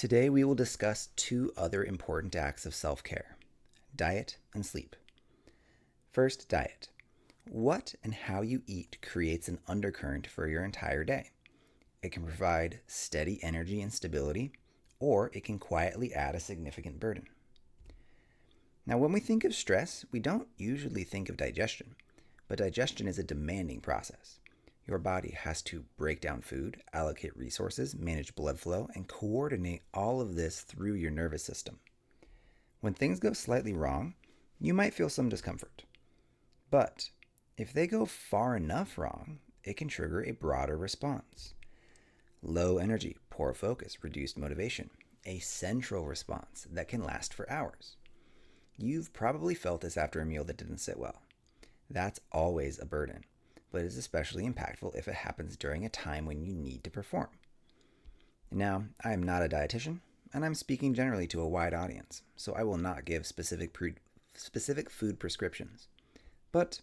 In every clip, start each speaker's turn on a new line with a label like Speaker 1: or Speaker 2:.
Speaker 1: Today we will discuss two other important acts of self-care: diet and sleep. First, diet. What and how you eat creates an undercurrent for your entire day. It can provide steady energy and stability, or it can quietly add a significant burden. Now, when we think of stress, we don't usually think of digestion, but digestion is a demanding process. Your body has to break down food, allocate resources, manage blood flow, and coordinate all of this through your nervous system. When things go slightly wrong, you might feel some discomfort. But if they go far enough wrong, it can trigger a broader response. Low energy, poor focus, reduced motivation, a central response that can last for hours. You've probably felt this after a meal that didn't sit well. That's always a burden, but is especially impactful if it happens during a time when you need to perform. Now, I am not a dietitian, and I'm speaking generally to a wide audience, so I will not give specific food prescriptions. But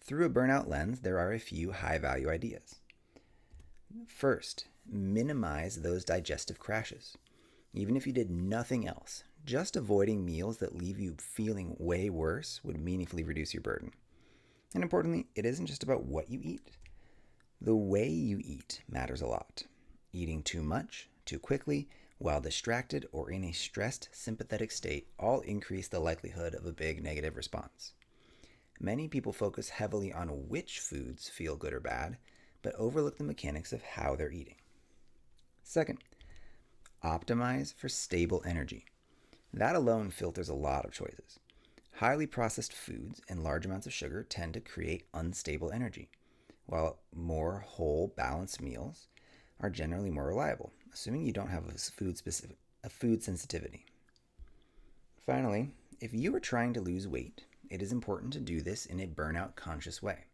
Speaker 1: through a burnout lens, there are a few high-value ideas. First, minimize those digestive crashes. Even if you did nothing else, just avoiding meals that leave you feeling way worse would meaningfully reduce your burden. And importantly, it isn't just about what you eat. The way you eat matters a lot. Eating too much, too quickly, while distracted, or in a stressed, sympathetic state all increase the likelihood of a big negative response. Many people focus heavily on which foods feel good or bad, but overlook the mechanics of how they're eating. Second, optimize for stable energy. That alone filters a lot of choices. Highly processed foods and large amounts of sugar tend to create unstable energy, while more whole, balanced meals are generally more reliable, assuming you don't have a food sensitivity. Finally, if you are trying to lose weight, it is important to do this in a burnout conscious way.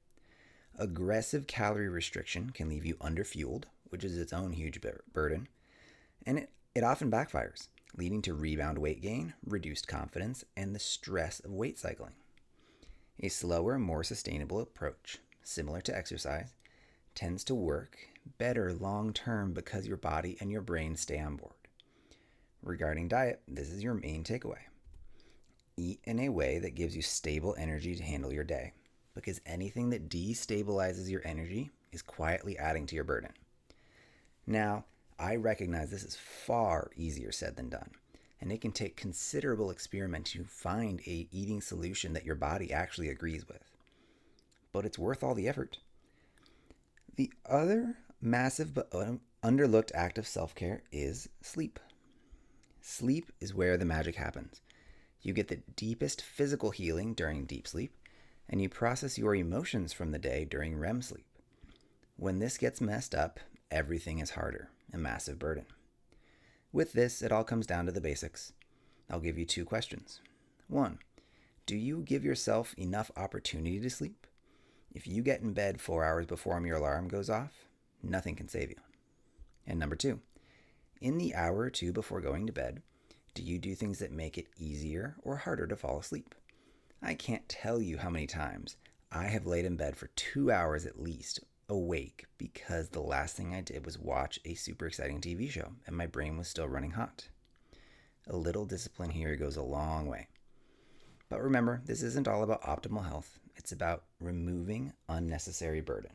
Speaker 1: Aggressive calorie restriction can leave you underfueled, which is its own huge burden, and it often backfires, leading to rebound weight gain, reduced confidence, and the stress of weight cycling. A slower, more sustainable approach, similar to exercise, tends to work better long term because your body and your brain stay on board. Regarding diet, this is your main takeaway. Eat in a way that gives you stable energy to handle your day, because anything that destabilizes your energy is quietly adding to your burden. Now, I recognize this is far easier said than done, and it can take considerable experiment to find a eating solution that your body actually agrees with. But it's worth all the effort. The other massive but underlooked act of self-care is sleep. Sleep is where the magic happens. You get the deepest physical healing during deep sleep, and you process your emotions from the day during REM sleep. When this gets messed up, everything is harder, a massive burden. With this, it all comes down to the basics. I'll give you two questions. 1. Do you give yourself enough opportunity to sleep? If you get in bed 4 hours before your alarm goes off, nothing can save you. And number 2, in the hour or two before going to bed, do you do things that make it easier or harder to fall asleep? I can't tell you how many times I have laid in bed for 2 hours at least awake because the last thing I did was watch a super exciting TV show and my brain was still running hot. A little discipline here goes a long way. But remember, this isn't all about optimal health. It's about removing unnecessary burden.